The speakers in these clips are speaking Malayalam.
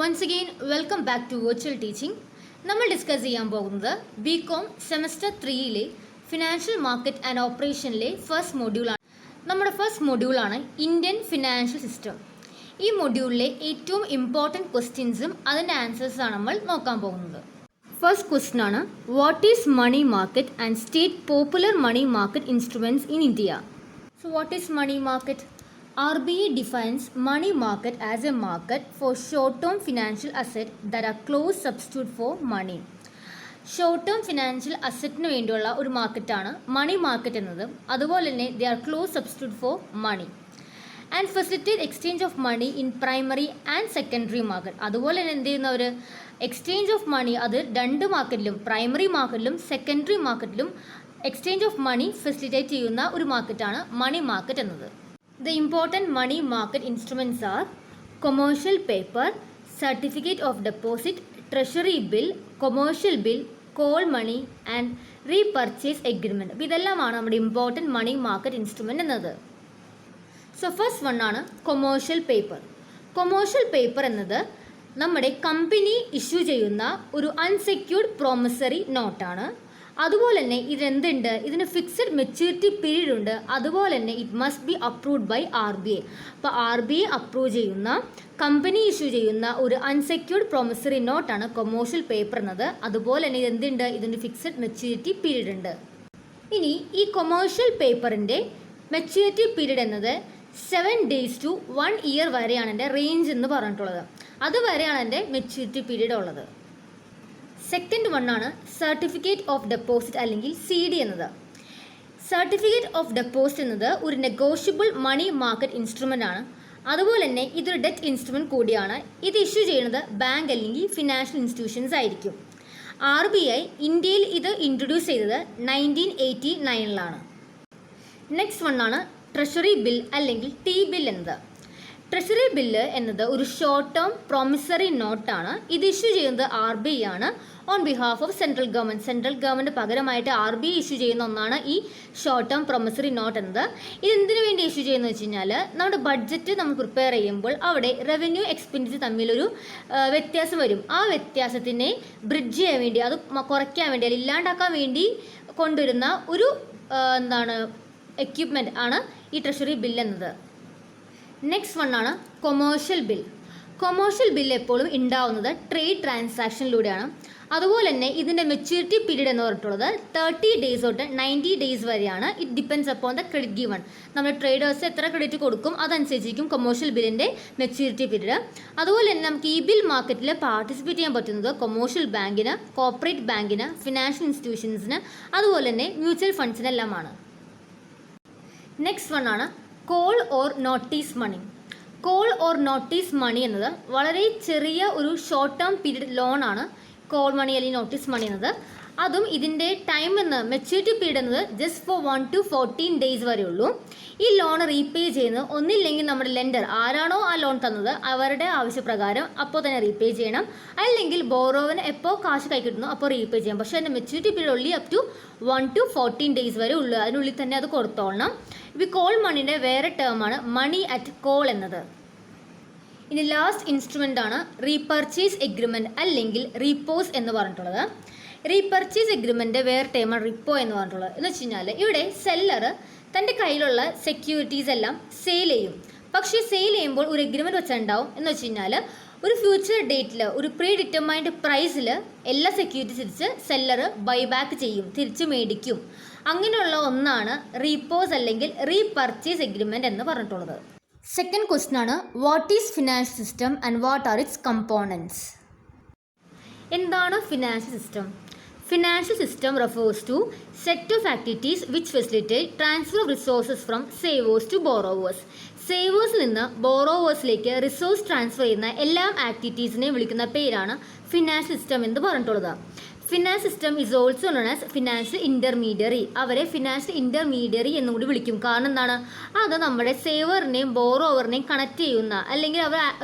Once again, welcome back to virtual teaching. നമ്മൾ ഡിസ്കസ് ചെയ്യാൻ പോകുന്നത് ബികോം സെമസ്റ്റർ 3ലെ ഫിനാൻഷ്യൽ മാർക്കറ്റ് ആൻഡ് ഓപ്പറേഷനിലെ ഫസ്റ്റ് മൊഡ്യൂളാണ്. നമ്മുടെ ഫസ്റ്റ് മൊഡ്യൂളാണ് ഇന്ത്യൻ ഫിനാൻഷ്യൽ സിസ്റ്റം. ഈ മൊഡ്യൂളിലെ ഏറ്റവും ഇമ്പോർട്ടൻറ്റ് ക്വസ്റ്റ്യൻസും അതിൻ്റെ ആൻസേഴ്സാണ് നമ്മൾ നോക്കാൻ പോകുന്നത്. ഫസ്റ്റ് ക്വസ്റ്റ്യൻ ആണ്, what is money market and state popular money market instruments in India? So what is money market? RBI defines money market as a market for short-term financial assets that are close substitute for money. Short term financial അസറ്റിന് വേണ്ടിയുള്ള ഒരു മാർക്കറ്റാണ് മണി മാർക്കറ്റ് എന്നത്. അതുപോലെ തന്നെ they are close substitute for money and facilitate exchange of money in primary and secondary market. അതുപോലെ തന്നെ എന്ത് ചെയ്യുന്ന ഒരു എക്സ്ചേഞ്ച് ഓഫ് മണി അത് രണ്ട് മാർക്കറ്റിലും പ്രൈമറി മാർക്കറ്റിലും സെക്കൻഡറി മാർക്കറ്റിലും എക്സ്ചേഞ്ച് ഓഫ് മണി ഫെസിലിറ്റേറ്റ് ചെയ്യുന്ന ഒരു മാർക്കറ്റാണ് മണി മാർക്കറ്റ് എന്നത്. The important money market instruments are commercial paper, certificate of deposit, treasury bill, commercial bill, call money and repurchase agreement. ഇതെല്ലാമാണ് നമ്മുടെ ഇമ്പോർട്ടൻറ്റ് മണി മാർക്കറ്റ് ഇൻസ്ട്രുമെൻ്റ് എന്നത്. സോ ഫസ്റ്റ് വൺ ആണ് കൊമേഴ്ഷ്യൽ പേപ്പർ. കൊമേഴ്ഷ്യൽ പേപ്പർ എന്നത് നമ്മുടെ കമ്പനി ഇഷ്യൂ ചെയ്യുന്ന ഒരു അൺസെക്യൂർഡ് പ്രോമിസറി നോട്ടാണ്. അതുപോലെ തന്നെ ഇതെന്തുണ്ട്, ഇതിന് ഫിക്സഡ് മെച്യൂരിറ്റി പീരീഡ് ഉണ്ട്. അതുപോലെ തന്നെ it must be approved by RBI. അപ്പോൾ RBI അപ്രൂവ് ചെയ്യുന്ന കമ്പനി ഇഷ്യൂ ചെയ്യുന്ന ഒരു അൺസെക്യൂർഡ് പ്രോമിസറി നോട്ടാണ് കൊമേഴ്ഷ്യൽ പേപ്പർ എന്നത്. അതുപോലെ തന്നെ ഇതെന്തുണ്ട്, ഇതിന് ഫിക്സഡ് മെച്യൂരിറ്റി പീരീഡ് ഉണ്ട്. ഇനി ഈ കൊമേഴ്ഷ്യൽ പേപ്പറിൻ്റെ മെച്യൂരിറ്റി പീരീഡ് എന്നത് 7 days to 1 year വരെയാണ് എൻ്റെ റേഞ്ച് എന്ന് പറഞ്ഞിട്ടുള്ളത്. അതുവരെയാണ് എൻ്റെ മെച്യൂരിറ്റി പീരീഡ് ഉള്ളത്. സെക്കൻഡ് വൺ ആണ് സർട്ടിഫിക്കറ്റ് ഓഫ് ഡെപ്പോസിറ്റ് അല്ലെങ്കിൽ CD എന്നത്. സർട്ടിഫിക്കറ്റ് ഓഫ് ഡെപ്പോസിറ്റ് എന്നത് ഒരു നെഗോഷ്യബിൾ മണി മാർക്കറ്റ് ഇൻസ്ട്രുമെൻ്റ് ആണ്. അതുപോലെ തന്നെ ഇതൊരു ഡെറ്റ് ഇൻസ്ട്രുമെൻറ്റ് കൂടിയാണ്. ഇത് ഇഷ്യൂ ചെയ്യുന്നത് ബാങ്ക് അല്ലെങ്കിൽ ഫിനാൻഷ്യൽ ഇൻസ്റ്റിറ്റ്യൂഷൻസ് ആയിരിക്കും. RBI ഇന്ത്യയിൽ ഇത് ഇൻട്രൊഡ്യൂസ് ചെയ്തത് 1989 നെക്സ്റ്റ് വൺ ആണ് ട്രഷറി ബിൽ അല്ലെങ്കിൽ T-ബിൽ എന്നത്. ട്രഷറി ബില്ല് എന്നത് ഒരു ഷോർട്ട് ടേം പ്രോമിസറി നോട്ടാണ്. ഇത് ഇഷ്യൂ ചെയ്യുന്നത് RBI ആണ് on behalf of central government. Central government പകരമായിട്ട് RBI ഇഷ്യൂ ചെയ്യുന്ന ഒന്നാണ് ഈ ഷോർട്ട് ടേം പ്രോമിസറി നോട്ട് എന്നത്. ഇത് എന്തിനു വേണ്ടി ഇഷ്യൂ ചെയ്യുന്നത് വെച്ച് കഴിഞ്ഞാൽ നമ്മുടെ ബഡ്ജറ്റ് നമ്മൾ പ്രിപ്പയർ ചെയ്യുമ്പോൾ അവിടെ റവന്യൂ എക്സ്പെൻഡിച്ചർ തമ്മിലൊരു വ്യത്യാസം വരും. ആ വ്യത്യാസത്തിനെ ബ്രിഡ്ജ് ചെയ്യാൻ വേണ്ടി, അത് കുറയ്ക്കാൻ വേണ്ടി, അത് ഇല്ലാണ്ടാക്കാൻ വേണ്ടി കൊണ്ടുവരുന്ന ഒരു എക്യുപ്മെൻറ്റ് ആണ് ഈ ട്രഷറി ബിൽ എന്നത്. നെക്സ്റ്റ് വൺ ആണ് കൊമേഴ്ഷ്യൽ ബിൽ. കൊമേഴ്ഷ്യൽ ബിൽ എപ്പോഴും ഉണ്ടാവുന്നത് ട്രേഡ് ട്രാൻസാക്ഷനിലൂടെയാണ്. അതുപോലെ തന്നെ ഇതിൻ്റെ മെച്യൂരിറ്റി പീരീഡ് എന്ന് പറഞ്ഞിട്ടുള്ളത് 30 days തൊട്ട് 90 days വരെയാണ്. It depends upon the credit given. നമ്മൾ ട്രേഡേഴ്സ് എത്ര ക്രെഡിറ്റ് കൊടുക്കും അതനുസരിച്ചിരിക്കും കൊമേഴ്ഷ്യൽ ബില്ലിൻ്റെ മെച്യൂരിറ്റി പീരീഡ്. അതുപോലെ തന്നെ നമുക്ക് ഈ ബിൽ മാർക്കറ്റിൽ പാർട്ടിസിപ്പേറ്റ് ചെയ്യാൻ പറ്റുന്നത് കൊമേഴ്ഷ്യൽ ബാങ്കിന്, കോർപ്പറേറ്റ് ബാങ്കിന്, ഫിനാൻഷ്യൽ ഇൻസ്റ്റിറ്റ്യൂഷൻസിന്, അതുപോലെ തന്നെ മ്യൂച്വൽ ഫണ്ട്സിനെല്ലാമാണ്. നെക്സ്റ്റ് വൺ ആണ് call or notice money. Call or notice money എന്നത് വളരെ ചെറിയ ഒരു ഷോർട്ട് ടേം പീരീഡ് ലോണാണ് കോൾ മണി അല്ലെങ്കിൽ നോട്ടീസ് മണി എന്നത്. അതും ഇതിൻ്റെ ടൈം എന്ന് മെച്യൂരിറ്റി പീരീഡ് എന്നത് ജസ്റ്റ് ഫോർ 1 to 14 days വരെ ഉള്ളൂ. ഈ ലോൺ റീപേ ചെയ്യുന്നത് ഒന്നില്ലെങ്കിൽ നമ്മുടെ ലെൻഡർ ആരാണോ ആ ലോൺ തന്നത് അവരുടെ ആവശ്യപ്രകാരം അപ്പോൾ തന്നെ റീപേ ചെയ്യണം. അല്ലെങ്കിൽ ബോറോവന് എപ്പോൾ കാശ് കൈ കിട്ടുന്നു അപ്പോൾ റീപേ ചെയ്യാം. പക്ഷേ അതിൻ്റെ മെച്യൂരിറ്റി പീരീഡ് ഉള്ളി അപ് ടു 1 to 14 days വരെ ഉള്ളൂ. അതിനുള്ളിൽ തന്നെ അത് കൊടുത്തോളണം. ഈ കോൾ മണിയുടെ വേറെ ടേമാണ് മണി അറ്റ് കോൾ എന്നത്. ഇനി ലാസ്റ്റ് ഇൻസ്ട്രുമെൻ്റ് ആണ് റീപർച്ചേസ് എഗ്രിമെൻറ്റ് അല്ലെങ്കിൽ റീപ്പോസ് എന്ന് പറഞ്ഞിട്ടുള്ളത്. റീപർച്ചേസ് എഗ്രിമെൻ്റ് വേറെ ടേമാണ് റിപ്പോ എന്ന് പറഞ്ഞിട്ടുള്ളത്. എന്ന് വെച്ച് കഴിഞ്ഞാൽ ഇവിടെ സെല്ലർ തൻ്റെ കയ്യിലുള്ള സെക്യൂരിറ്റീസ് എല്ലാം സെയിൽ ചെയ്യും. പക്ഷേ സെയിൽ ചെയ്യുമ്പോൾ ഒരു എഗ്രിമെൻറ്റ് വെച്ചിട്ടുണ്ടാവും. എന്ന് വെച്ച് കഴിഞ്ഞാൽ ഒരു ഫ്യൂച്ചർ ഡേറ്റിൽ ഒരു പ്രീ ഡിറ്റർമൈൻഡ് പ്രൈസിൽ എല്ലാ സെക്യൂരിറ്റീസ് തിരിച്ച് സെല്ലർ ബൈബാക്ക് ചെയ്യും, തിരിച്ച് മേടിക്കും. അങ്ങനെയുള്ള ഒന്നാണ് റീപ്പോസ് അല്ലെങ്കിൽ റീപർച്ചേസ് എഗ്രിമെൻറ്റ് എന്ന് പറഞ്ഞിട്ടുള്ളത്. സെക്കൻഡ് ക്വസ്റ്റ്യൻ ആണ്, what is financial system and what are its components? എന്താണ് financial system? Financial system refers to set of activities which facilitate transfer of resources from savers to borrowers. സേവേഴ്സിൽ നിന്ന് ബോറോവേഴ്സിലേക്ക് റിസോഴ്സ് ട്രാൻസ്ഫർ ചെയ്യുന്ന എല്ലാ ആക്ടിവിറ്റീസിനെയും വിളിക്കുന്ന പേരാണ് ഫിനാൻഷ്യൽ സിസ്റ്റം എന്ന് പറഞ്ഞിട്ടുള്ളത്. Finance system is also known as financial intermediary. അവരെ ഫിനാൻഷ്യൽ ഇൻ്റർമീഡിയറി എന്നും കൂടി വിളിക്കും. കാരണം എന്താണ്, അത് നമ്മുടെ സേവറിനെയും ബോറോവറിനെയും കണക്ട് ചെയ്യുന്ന അല്ലെങ്കിൽ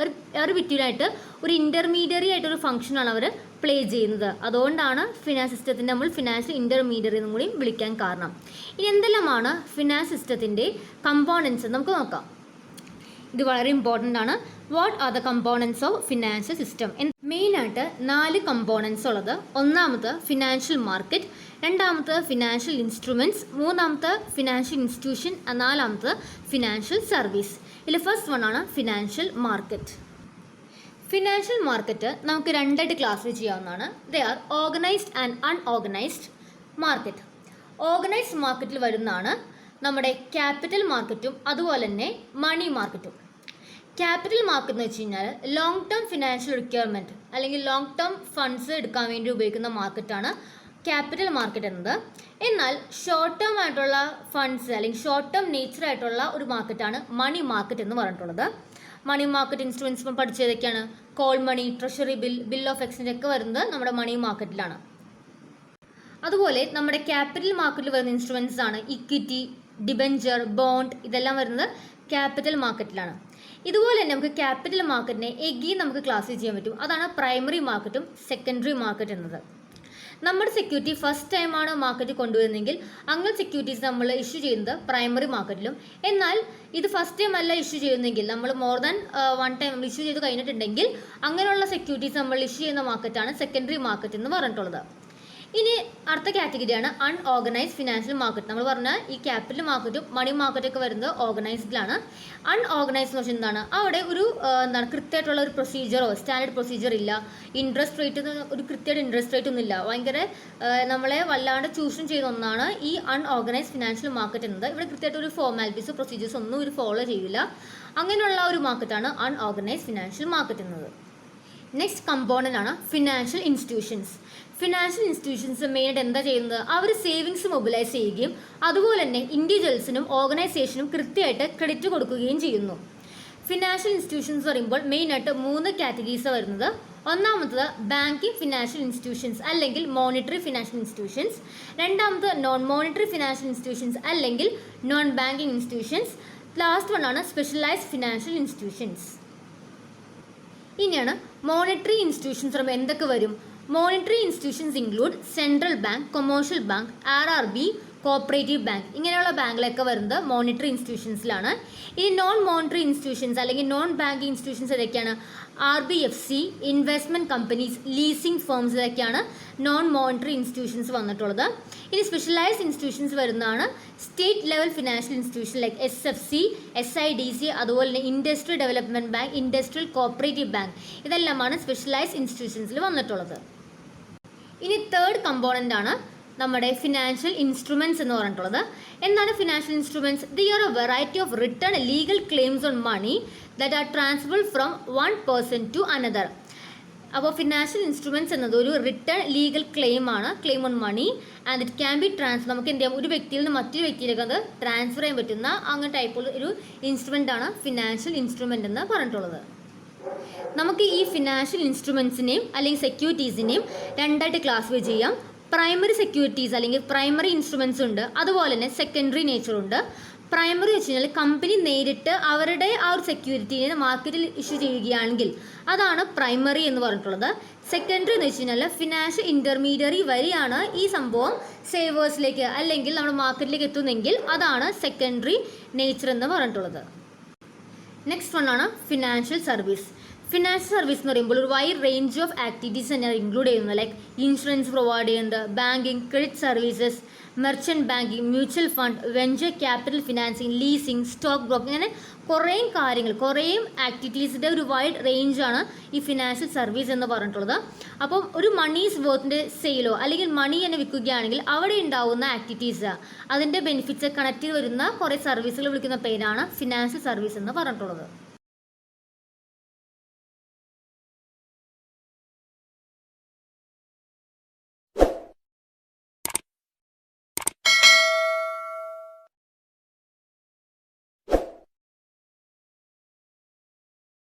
അവർ ബിറ്റ്വീനായിട്ട് ഒരു ഇൻ്റർമീഡിയറി ആയിട്ടൊരു ഫംഗ്ഷനാണ് അവർ പ്ലേ ചെയ്യുന്നത്. അതുകൊണ്ടാണ് ഫിനാൻസ് സിസ്റ്റത്തിൻ്റെ നമ്മൾ ഫിനാൻഷ്യൽ ഇൻ്റർമീഡിയറി എന്നും കൂടി വിളിക്കാൻ കാരണം. ഇനി എന്തെല്ലാമാണ് ഫിനാൻസ് സിസ്റ്റത്തിൻ്റെ കമ്പോണൻസ് നമുക്ക് നോക്കാം. ഇത് വളരെ ഇമ്പോർട്ടൻ്റ് ആണ്. What are the components of financial system? മെയിനായിട്ട് 4 കമ്പോണൻസ് ഉള്ളത്. ഒന്നാമത് ഫിനാൻഷ്യൽ മാർക്കറ്റ്, രണ്ടാമത് ഫിനാൻഷ്യൽ ഇൻസ്ട്രുമെൻറ്റ്സ്, മൂന്നാമത് ഫിനാൻഷ്യൽ ഇൻസ്റ്റിറ്റ്യൂഷൻ, നാലാമത് ഫിനാൻഷ്യൽ സർവീസ്. ഇതിൽ ഫസ്റ്റ് വൺ ആണ് ഫിനാൻഷ്യൽ മാർക്കറ്റ്. ഫിനാൻഷ്യൽ മാർക്കറ്റ് നമുക്ക് രണ്ടായിട്ട് ക്ലാസിഫൈ ചെയ്യാവുന്നതാണ്. They are organised and unorganised market. Organised മാർക്കറ്റിൽ വരുന്നതാണ് നമ്മുടെ ക്യാപിറ്റൽ മാർക്കറ്റും അതുപോലെ തന്നെ മണി മാർക്കറ്റും. ക്യാപിറ്റൽ മാർക്കറ്റ് എന്ന് വെച്ച് കഴിഞ്ഞാൽ ലോങ് ടേം ഫിനാൻഷ്യൽ റിക്വയർമെൻറ്റ് അല്ലെങ്കിൽ ലോങ് ടേം ഫണ്ട്സ് എടുക്കാൻ വേണ്ടി ഉപയോഗിക്കുന്ന മാർക്കറ്റാണ് ക്യാപിറ്റൽ മാർക്കറ്റ് എന്നത്. എന്നാൽ ഷോർട്ട് ടേം ആയിട്ടുള്ള ഫണ്ട്സ് അല്ലെങ്കിൽ ഷോർട്ട് ടേം നേച്ചർ ആയിട്ടുള്ള ഒരു മാർക്കറ്റാണ് മണി മാർക്കറ്റ് എന്ന് പറഞ്ഞിട്ടുള്ളത്. മണി മാർക്കറ്റ് ഇൻസ്ട്രുമെൻറ്റ്സ് പഠിച്ചതൊക്കെയാണ് call money, treasury bill, bill of exchange ഒക്കെ വരുന്നത് നമ്മുടെ മണി മാർക്കറ്റിലാണ്. അതുപോലെ നമ്മുടെ ക്യാപിറ്റൽ മാർക്കറ്റിൽ വരുന്ന ഇൻസ്ട്രുമെൻറ്റ്സ് ആണ് ഇക്വിറ്റി, ഡിബഞ്ചർ, ബോണ്ട്, ഇതെല്ലാം വരുന്നത് ക്യാപിറ്റൽ മാർക്കറ്റിലാണ്. ഇതുപോലെ തന്നെ നമുക്ക് ക്യാപിറ്റൽ മാർക്കറ്റിനെ എഗെയിൻ നമുക്ക് ക്ലാസിഫൈ ചെയ്യാൻ പറ്റും. അതാണ് പ്രൈമറി മാർക്കറ്റും സെക്കൻഡറി മാർക്കറ്റ് എന്നത്. നമ്മുടെ സെക്യൂരിറ്റി ഫസ്റ്റ് ടൈമാണ് മാർക്കറ്റിൽ കൊണ്ടുവരുന്നെങ്കിൽ അങ്ങനെ സെക്യൂരിറ്റീസ് നമ്മൾ ഇഷ്യൂ ചെയ്യുന്നത് പ്രൈമറി മാർക്കറ്റിലും. എന്നാൽ ഇത് ഫസ്റ്റ് ടൈം അല്ല ഇഷ്യൂ ചെയ്യുന്നെങ്കിൽ, നമ്മൾ മോർ ദാൻ 1 ടൈം നമ്മൾ ഇഷ്യൂ ചെയ്ത് കഴിഞ്ഞിട്ടുണ്ടെങ്കിൽ അങ്ങനെയുള്ള സെക്യൂരിറ്റീസ് നമ്മൾ ഇഷ്യൂ ചെയ്യുന്ന മാർക്കറ്റാണ് സെക്കൻഡറി മാർക്കറ്റ് എന്ന് പറഞ്ഞിട്ടുള്ളത്. ഇനി അടുത്ത കാറ്റഗറിയാണ് അൺഓർഗനൈസ്ഡ് ഫിനാൻഷ്യൽ മാർക്കറ്റ്. നമ്മൾ പറഞ്ഞാൽ ഈ ക്യാപിറ്റൽ മാർക്കറ്റും മണി മാർക്കറ്റൊക്കെ വരുന്നത് ഓർഗനൈസ്ഡിലാണ്. അൺഓർഗനൈസ്ഡ് എന്ന് വെച്ചാൽ എന്താണ്, അവിടെ ഒരു കൃത്യമായിട്ടുള്ള ഒരു പ്രൊസീജിയറോ സ്റ്റാൻഡേർഡ് പ്രൊസീജിയർ ഇല്ല. ഇൻട്രസ്റ്റ് റേറ്റ് ഒരു കൃത്യമായിട്ട് ഇൻട്രസ്റ്റ് റേറ്റ് ഒന്നും ഇല്ല. ഭയങ്കര നമ്മളെ വല്ലാണ്ട് ചൂഷണം ചെയ്യുന്ന ഒന്നാണ് ഈ അൺഓർഗനൈസ്ഡ് ഫിനാൻഷ്യൽ മാർക്കറ്റ് എന്നത്. ഇവിടെ കൃത്യമായിട്ട് ഒരു ഫോർമാലിറ്റീസോ പ്രൊസീജിയേഴ്സ് ഒന്നും ഒരു ഫോളോ ചെയ്യില്ല. അങ്ങനെയുള്ള ഒരു മാർക്കറ്റാണ് അൺഓർഗനൈസ്ഡ് ഫിനാൻഷ്യൽ മാർക്കറ്റ് എന്നത്. നെക്സ്റ്റ് കമ്പോണൻ്റ് ആണ് ഫിനാൻഷ്യൽ ഇൻസ്റ്റിറ്റ്യൂഷൻസ്. ഫിനാൻഷ്യൽ ഇൻസ്റ്റിറ്റ്യൂഷൻസ് മെയിനായിട്ട് എന്താ ചെയ്യുന്നത്, അവർ സേവിങ്സ് മൊബിലൈസ് ചെയ്യുകയും അതുപോലെ തന്നെ ഇൻഡിവിജ്വൽസിനും ഓർഗനൈസേഷനും കൃത്യമായിട്ട് ക്രെഡിറ്റ് കൊടുക്കുകയും ചെയ്യുന്നു. ഫിനാൻഷ്യൽ ഇൻസ്റ്റിറ്റ്യൂഷൻസ് പറയുമ്പോൾ മെയിനായിട്ട് 3 കാറ്റഗറീസ് വരുന്നത്. ഒന്നാമത്തത് ബാങ്കിങ് ഫിനാൻഷ്യൽ ഇൻസ്റ്റിറ്റ്യൂഷൻസ് അല്ലെങ്കിൽ മോണിറ്ററി ഫിനാൻഷ്യൽ ഇൻസ്റ്റിറ്റ്യൂഷൻസ്, രണ്ടാമത് നോൺ മോണിറ്ററി ഫിനാൻഷ്യൽ ഇൻസ്റ്റിറ്റ്യൂഷൻസ് അല്ലെങ്കിൽ non banking institutions, last one ആണ് സ്പെഷ്യലൈസ്ഡ് ഫിനാൻഷ്യൽ ഇൻസ്റ്റിറ്റ്യൂഷൻസ്. ഇനിയാണ് മോണിറ്ററി ഇൻസ്റ്റിറ്റ്യൂഷൻസ് പറയുമ്പോൾ എന്തൊക്കെ വരും. Monetary institutions include central bank, commercial bank, RRB, cooperative bank, ഇങ്ങനെയുള്ള ബാങ്കിലൊക്കെ വരുന്നത് മോണിറ്ററി ഇൻസ്റ്റിറ്റ്യൂഷൻസിലാണ്. ഇനി നോൺ മോണിറ്ററി ഇൻസ്റ്റിറ്റ്യൂഷൻസ് അല്ലെങ്കിൽ നോൺ ബാങ്കിങ് ഇൻസ്റ്റിറ്റ്യൂഷൻസ് ഏതൊക്കെയാണ്, RBFC, investment companies, leasing firms, ഇതൊക്കെയാണ് നോൺ മോണിറ്ററി ഇൻസ്റ്റിറ്റ്യൂഷൻസ് വന്നിട്ടുള്ളത്. ഇനി സ്പെഷ്യലൈസ്ഡ് ഇൻസ്റ്റിറ്റ്യൂഷൻസ് വരുന്നതാണ് state level financial institution like SFC, SIDC, അതുപോലെ തന്നെ industrial development bank, industrial cooperative bank, ഇതെല്ലാമാണ് സ്പെഷ്യലൈസ്ഡ് ഇൻസ്റ്റിറ്റ്യൂഷൻസിൽ വന്നിട്ടുള്ളത്. ഇനി തേർഡ് കമ്പോണൻ്റ് ആണ് നമ്മുടെ ഫിനാൻഷ്യൽ ഇൻസ്ട്രുമെൻറ്റ്സ് എന്ന് പറഞ്ഞിട്ടുള്ളത്. എന്താണ് financial instruments? They are a variety of written legal claims on money that are transferred from one person to another. അപ്പോൾ ഫിനാൻഷ്യൽ ഇൻസ്ട്രുമെൻറ്റ്സ് എന്നത് ഒരു റിട്ടേൺ ലീഗൽ ക്ലെയിം ആണ്, claim on money, and it can be നമുക്ക് എന്ത് ചെയ്യാം, ഒരു വ്യക്തിയിൽ നിന്ന് മറ്റൊരു വ്യക്തിയിലേക്ക് അത് ട്രാൻസ്ഫർ ചെയ്യാൻ പറ്റുന്ന അങ്ങനെ ടൈപ്പുള്ള ഒരു ഇൻസ്ട്രുമെൻ്റ് ആണ് ഫിനാൻഷ്യൽ ഇൻസ്ട്രുമെൻ്റ് എന്ന് പറഞ്ഞിട്ടുള്ളത്. നമുക്ക് ഈ ഫിനാൻഷ്യൽ ഇൻസ്ട്രുമെൻറ്റ്സിനെയും അല്ലെങ്കിൽ സെക്യൂരിറ്റീസിനെയും രണ്ടായിട്ട് ക്ലാസിഫൈ ചെയ്യാം. പ്രൈമറി സെക്യൂരിറ്റീസ് അല്ലെങ്കിൽ പ്രൈമറി ഇൻസ്ട്രുമെൻറ്റ്സ് ഉണ്ട്, അതുപോലെ തന്നെ സെക്കൻഡറി നേച്ചർ ഉണ്ട്. പ്രൈമറി വെച്ച് കഴിഞ്ഞാൽ കമ്പനി നേരിട്ട് അവരുടെ ആ ഒരു സെക്യൂരിറ്റീനെ മാർക്കറ്റിൽ ഇഷ്യൂ ചെയ്യുകയാണെങ്കിൽ അതാണ് പ്രൈമറി എന്ന് പറഞ്ഞിട്ടുള്ളത്. സെക്കൻഡറി എന്ന് വെച്ച് കഴിഞ്ഞാൽ ഫിനാൻഷ്യൽ ഇൻ്റർമീഡിയറി വഴിയാണ് ഈ സംഭവം സേവേഴ്സിലേക്ക് അല്ലെങ്കിൽ നമ്മുടെ മാർക്കറ്റിലേക്ക് എത്തുന്നെങ്കിൽ അതാണ് സെക്കൻഡറി നേച്ചർ എന്ന് പറഞ്ഞിട്ടുള്ളത്. നെക്സ്റ്റ് വൺ ആണ് ഫിനാൻഷ്യൽ സർവീസ്. ഫിനാൻഷ്യൽ സർവീസ് എന്ന് പറയുമ്പോൾ ഒരു വൈഡ് റേഞ്ച് ഓഫ് ആക്ടിവിറ്റീസ് തന്നെയാണ് ഇൻക്ലൂഡ് ചെയ്യുന്നത്. ലൈക്ക് ഇൻഷുറൻസ് പ്രൊവൈഡ് ചെയ്യുന്നത്, banking, credit services, merchant banking, mutual fund, venture capital financing, leasing, stock broking, അങ്ങനെ കുറേ കാര്യങ്ങൾ, കുറേ ആക്ടിവിറ്റീസിൻ്റെ ഒരു വൈഡ് റേഞ്ചാണ് ഈ ഫിനാൻഷ്യൽ സർവീസ് എന്ന് പറഞ്ഞിട്ടുള്ളത്. അപ്പം ഒരു മണീസ് വർത്തിൻ്റെ സെയിലോ അല്ലെങ്കിൽ മണി തന്നെ വിൽക്കുകയാണെങ്കിൽ അവിടെ ഉണ്ടാവുന്ന ആക്ടിവിറ്റീസ്, അതിൻ്റെ ബെനിഫിറ്റ്സ് കണക്ട് ചെയ്ത് വരുന്ന കുറേ സർവീസുകൾ വിളിക്കുന്ന പേരാണ് ഫിനാൻഷ്യൽ സർവീസ് എന്ന് പറഞ്ഞിട്ടുള്ളത്.